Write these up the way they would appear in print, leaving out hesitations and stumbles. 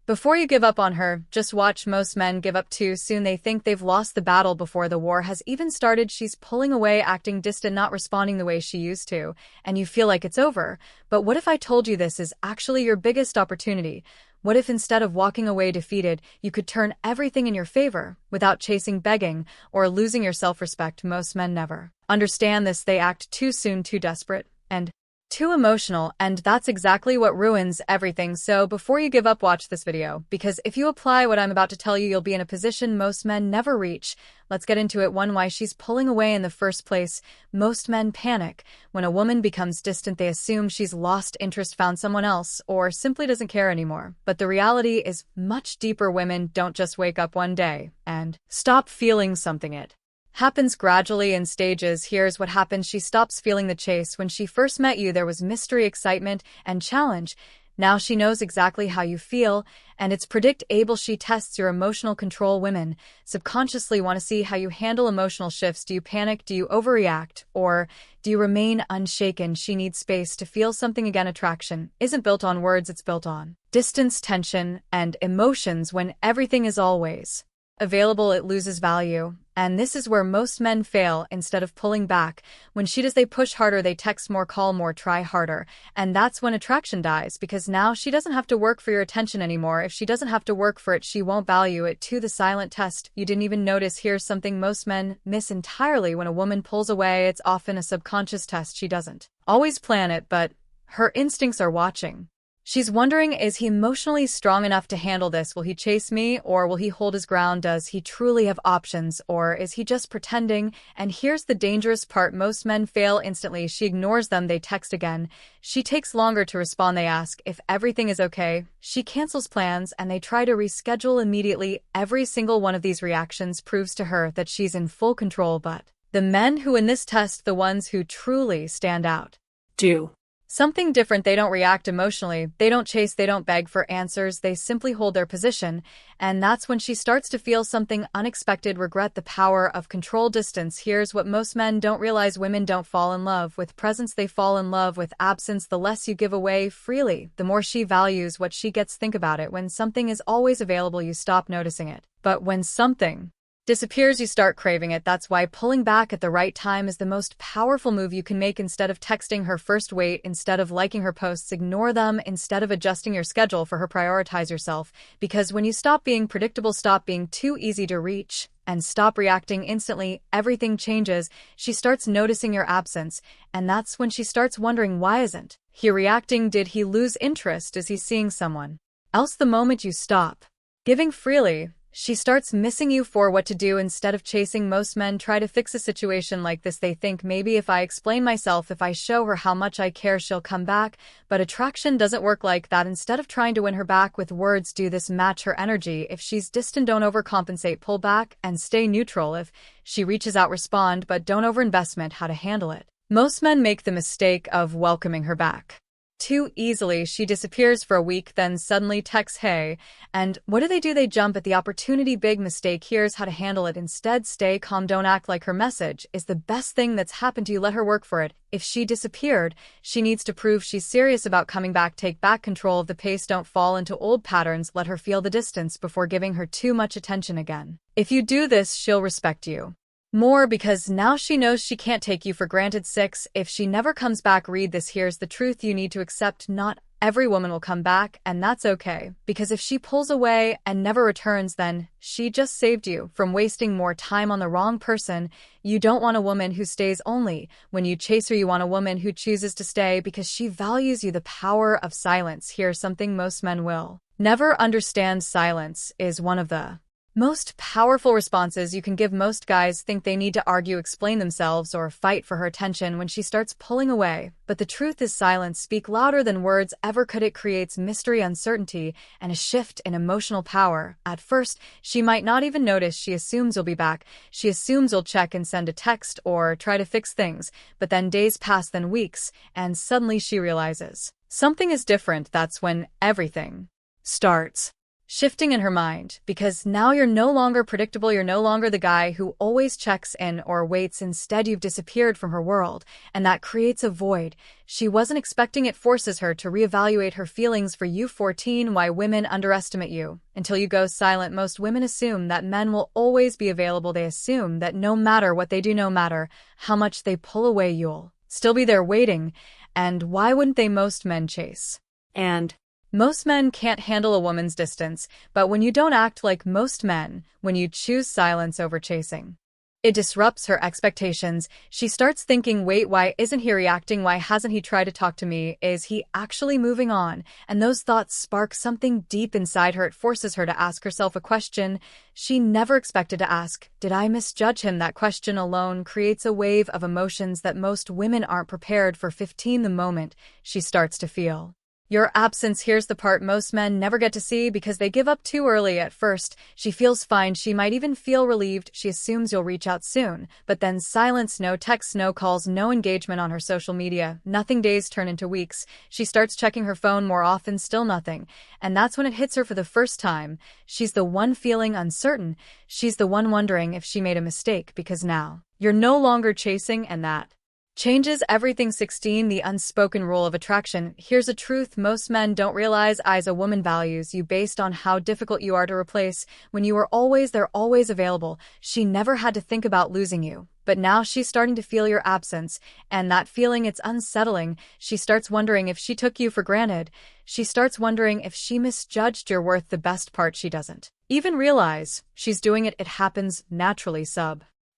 Before you give up on her, just watch. Most men give up too soon. They think they've lost the battle before the war has even started. She's pulling away, acting distant, not responding the way she used to, and you feel like it's over. But what if I told you this is actually your biggest opportunity? What if instead of walking away defeated, you could turn everything in your favor without chasing, begging, or losing your self-respect? Most men never understand this. They act too soon, too desperate, and too emotional, and that's exactly what ruins everything. So before you give up, watch this video, because if you apply what I'm about to tell you, you'll be in a position most men never reach. Let's get into it. 1. Why she's pulling away in the first place. Most men panic. When a woman becomes distant, they assume she's lost interest, found someone else, or simply doesn't care anymore. But the reality is much deeper. Women don't just wake up one day and stop feeling something. It happens gradually in stages. Here's what happens. She stops feeling the chase. When she first met you, there was mystery, excitement, and challenge. Now she knows exactly how you feel, and it's predictable. She tests your emotional control. Women subconsciously want to see how you handle emotional shifts. Do you panic? Do you overreact? Or do you remain unshaken? She needs space to feel something again. Attraction isn't built on words, it's built on distance, tension, and emotions. When everything is always available, it loses value. And this is where most men fail. Instead of pulling back, when she does, they push harder, they text more, call more, try harder. And that's when attraction dies, because now she doesn't have to work for your attention anymore. If she doesn't have to work for it, she won't value it. 2. The silent test you didn't even notice. Here's something most men miss entirely. When a woman pulls away, it's often a subconscious test. She doesn't always plan it, but her instincts are watching. She's wondering, is he emotionally strong enough to handle this? Will he chase me, or will he hold his ground? Does he truly have options, or is he just pretending? And here's the dangerous part. Most men fail instantly. She ignores them. They text again. She takes longer to respond. They ask if everything is okay. She cancels plans, and they try to reschedule immediately. Every single one of these reactions proves to her that she's in full control. But the men who in this test, the ones who truly stand out, do something different. They don't react emotionally. They don't chase. They don't beg for answers. They simply hold their position. And that's when she starts to feel something unexpected: regret. The power of control. Distance. Here's what most men don't realize. Women don't fall in love with presence. They fall in love with absence. The less you give away freely, the more she values what she gets. Think about it. When something is always available, you stop noticing it. But when something disappears, you start craving it. That's why pulling back at the right time is the most powerful move you can make. Instead of texting her first, wait. Instead of liking her posts, ignore them. Instead of adjusting your schedule for her, prioritize yourself. Because when you stop being predictable, stop being too easy to reach, and stop reacting instantly, everything changes. She starts noticing your absence, and that's when she starts wondering, why isn't he reacting? Did he lose interest? Is he seeing someone else? The moment you stop giving freely, she starts missing you for what to do instead of chasing. Most men try to fix a situation like this. They think, maybe if I explain myself, if I show her how much I care, she'll come back. But attraction doesn't work like that. Instead of trying to win her back with words, do this: match her energy. If she's distant, don't overcompensate. Pull back and stay neutral. If she reaches out, respond, but don't overinvestment. How to handle it. Most men make the mistake of welcoming her back too easily. She disappears for a week, then suddenly texts, hey. And what do? They jump at the opportunity. Big mistake. Here's how to handle it. Instead, stay calm. Don't act like her message is the best thing that's happened to you. Let her work for it. If she disappeared, she needs to prove she's serious about coming back. Take back control of the pace. Don't fall into old patterns. Let her feel the distance before giving her too much attention again. If you do this, she'll respect you more, because now she knows she can't take you for granted. 6. If she never comes back, read this. Here's the truth you need to accept. Not every woman will come back, and that's okay. Because if she pulls away and never returns, then she just saved you from wasting more time on the wrong person. You don't want a woman who stays only when you chase her. You want a woman who chooses to stay because she values you. The power of silence. Here's something most men will never understand. Silence is one of the most powerful responses you can give. Most guys think they need to argue, explain themselves, or fight for her attention when she starts pulling away. But the truth is, silence speaks louder than words ever could. It creates mystery, uncertainty, and a shift in emotional power. At first, she might not even notice. She assumes you'll be back. She assumes you'll check and send a text or try to fix things. But then days pass, then weeks, and suddenly she realizes something is different. That's when everything starts shifting in her mind, because now you're no longer predictable, you're no longer the guy who always checks in or waits, instead you've disappeared from her world, and that creates a void. She wasn't expecting it, forces her to reevaluate her feelings for you. 14. Why women underestimate you. Until you go silent, most women assume that men will always be available. They assume that no matter what they do, no matter how much they pull away, you'll still be there waiting. And why wouldn't they? Most men chase. And most men can't handle a woman's distance, but when you don't act like most men, when you choose silence over chasing, it disrupts her expectations. She starts thinking, wait, why isn't he reacting? Why hasn't he tried to talk to me? Is he actually moving on? And those thoughts spark something deep inside her. It forces her to ask herself a question she never expected to ask. Did I misjudge him? That question alone creates a wave of emotions that most women aren't prepared for. 15. The moment she starts to feel your absence. Here's the part most men never get to see because they give up too early. At first, she feels fine. She might even feel relieved. She assumes you'll reach out soon. But then silence, no texts, no calls, no engagement on her social media. Nothing. Days turn into weeks. She starts checking her phone more often, still nothing. And that's when it hits her for the first time. She's the one feeling uncertain. She's the one wondering if she made a mistake, because now you're no longer chasing, and that changes everything. 16. The unspoken rule of attraction. Here's a truth most men don't realize. As a woman values you based on how difficult you are to replace. When you were always there, always available, she never had to think about losing you. But now she's starting to feel your absence, and that feeling, it's unsettling. She starts wondering if she took you for granted. She starts wondering if she misjudged your worth. The best part, she doesn't even realize she's doing it. It happens naturally,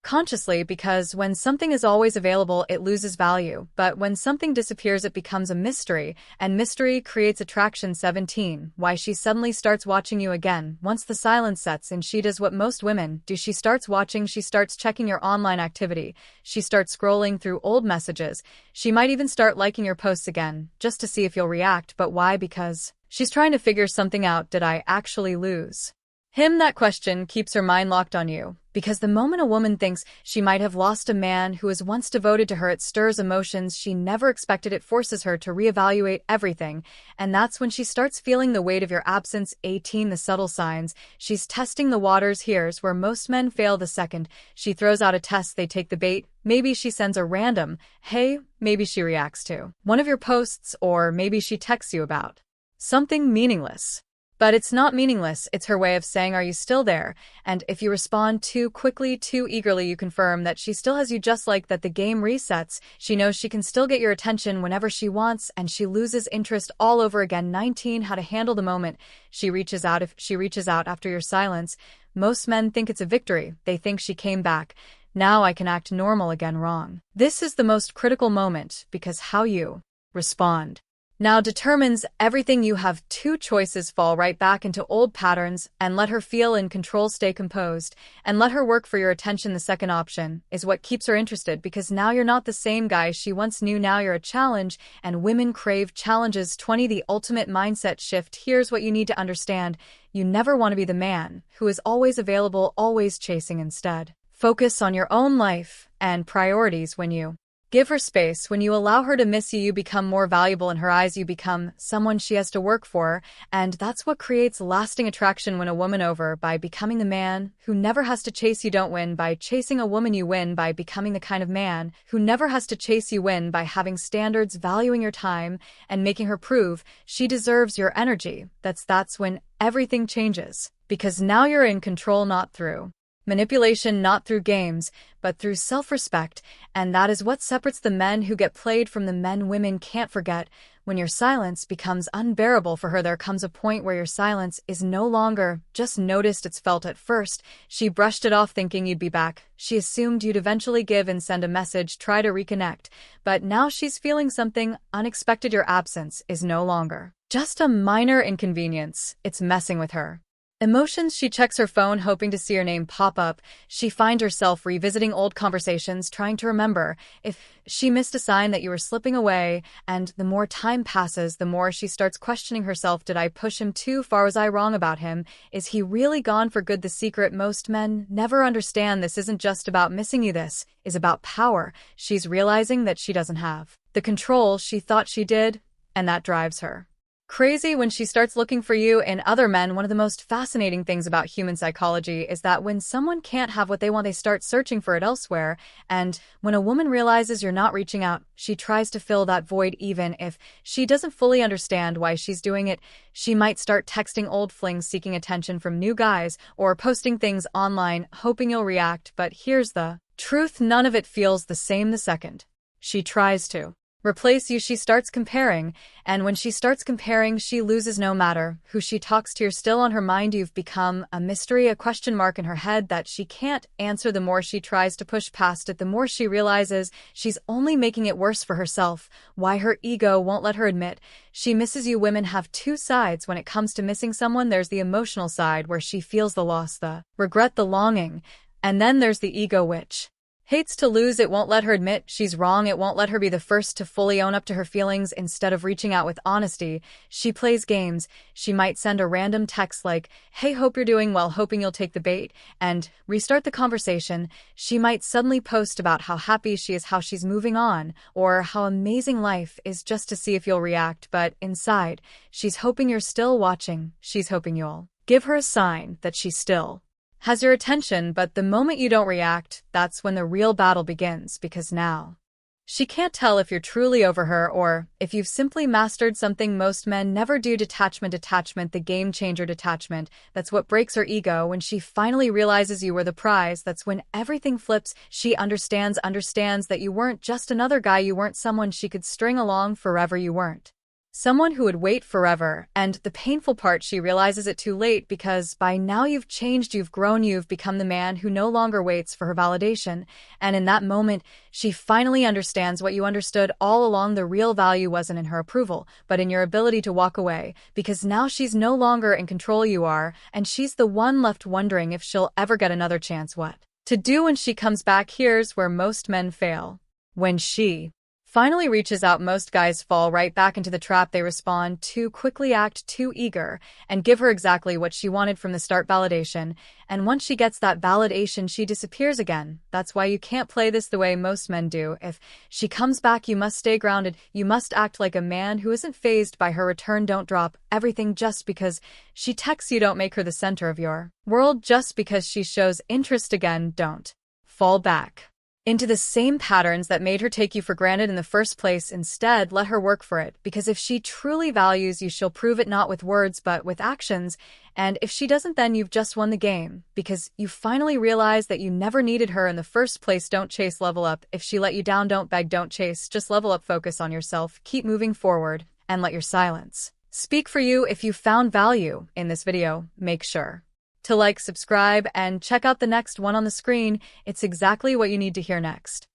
consciously, because when something is always available, it loses value. But when something disappears, it becomes a mystery, and mystery creates attraction. 17. Why she suddenly starts watching you again. Once the silence sets in, she does what most women do. She starts watching. She starts checking your online activity. She starts scrolling through old messages. She might even start liking your posts again, just to see if you'll react. But why? Because she's trying to figure something out. Did I actually lose him? That question keeps her mind locked on you, because the moment a woman thinks she might have lost a man who was once devoted to her, it stirs emotions she never expected. It forces her to reevaluate everything, and that's when she starts feeling the weight of your absence. 18. The subtle signs. She's testing the waters. Here's where most men fail. The second she throws out a test, they take the bait. Maybe she sends a random hey, maybe she reacts to one of your posts, or maybe she texts you about something meaningless. But it's not meaningless, it's her way of saying, are you still there? And if you respond too quickly, too eagerly, you confirm that she still has you. Just like that, the game resets. She knows she can still get your attention whenever she wants, and she loses interest all over again. 19. How to handle the moment she reaches out. If she reaches out after your silence, most men think it's a victory. They think she came back. Now I can act normal again. Wrong. This is the most critical moment, because how you respond now determines everything. You have two choices: fall right back into old patterns and let her feel in control, stay composed, and let her work for your attention. The second option is what keeps her interested, because now you're not the same guy she once knew. Now you're a challenge, and women crave challenges. 20. The ultimate mindset shift. Here's what you need to understand. You never want to be the man who is always available, always chasing. Instead, focus on your own life and priorities. When you give her space, when you allow her to miss you, you become more valuable in her eyes. You become someone she has to work for, and that's what creates lasting attraction. Win a woman over by becoming the man who never has to chase you. Don't win by chasing a woman, you win by becoming the kind of man who never has to chase you. Win by having standards, valuing your time, and making her prove she deserves your energy. That's when everything changes, because now you're in control, not through manipulation, not through games, but through self-respect. And that is what separates the men who get played from the men women can't forget. When your silence becomes unbearable for her, there comes a point where your silence is no longer just noticed, it's felt. At first, she brushed it off thinking you'd be back. She assumed you'd eventually give and send a message, try to reconnect. But now she's feeling something unexpected. Your absence is no longer just a minor inconvenience, it's messing with her emotions. She checks her phone, hoping to see your name pop up. She finds herself revisiting old conversations, trying to remember if she missed a sign that you were slipping away. And the more time passes, the more she starts questioning herself. Did I push him too far? Was I wrong about him? Is he really gone for good? The secret most men never understand: this isn't just about missing you, this is about power. She's realizing that she doesn't have the control she thought she did, and that drives her Crazy when she starts looking for you in other men. One of the most fascinating things about human psychology is that when someone can't have what they want, they start searching for it elsewhere. And when a woman realizes you're not reaching out, she tries to fill that void. Even if she doesn't fully understand why she's doing it, she might start texting old flings seeking attention from new guys or posting things online hoping you'll react. But here's the truth: none of it feels the same the second she tries to replace you. She starts comparing, and when she starts comparing, she loses. No matter who she talks to, you're still on her mind. You've become a mystery, a question mark in her head that she can't answer. The more she tries to push past it, the more she realizes she's only making it worse for herself. Why? Her ego won't let her admit she misses you. Women have two sides when it comes to missing someone. There's the emotional side where she feels the loss, the regret, the longing, and then there's the ego, which hates to lose. It won't let her admit she's wrong. It won't let her be the first to fully own up to her feelings. Instead of reaching out with honesty, she plays games. She might send a random text like, "Hey, hope you're doing well," hoping you'll take the bait and restart the conversation. She might suddenly post about how happy she is, how she's moving on, or how amazing life is, just to see if you'll react. But inside, she's hoping you're still watching. She's hoping you'll give her a sign that she still has your attention. But the moment you don't react, that's when the real battle begins, because now she can't tell if you're truly over her or if you've simply mastered something most men never do. Detachment, the game changer. Detachment, that's what breaks her ego. When she finally realizes you were the prize, that's when everything flips. She understands that you weren't just another guy. You weren't someone she could string along forever. You weren't someone who would wait forever. And the painful part, she realizes it too late, because by now you've changed, you've grown, you've become the man who no longer waits for her validation. And in that moment, she finally understands what you understood all along. The real value wasn't in her approval, but in your ability to walk away, because now she's no longer in control. You are, and she's the one left wondering if she'll ever get another chance. What to do when she comes back? Here's where most men fail. When she finally reaches out, most guys fall right back into the trap. They respond too quickly, act too eager, and give her exactly what she wanted from the start: validation. And once she gets that validation, she disappears again. That's why you can't play this the way most men do. If she comes back, you must stay grounded. You must act like a man who isn't fazed by her return. Don't drop everything just because she texts you. Don't make her the center of your world just because she shows interest again. Don't fall back into the same patterns that made her take you for granted in the first place. Instead, let her work for it, because if she truly values you, she'll prove it, not with words, but with actions. And if she doesn't, then you've just won the game, because you finally realize that you never needed her in the first place. Don't chase, level up. If she let you down, don't beg, don't chase, just level up. Focus on yourself, keep moving forward, and let your silence speak for you. If you found value in this video, make sure to like, subscribe, and check out the next one on the screen. It's exactly what you need to hear next.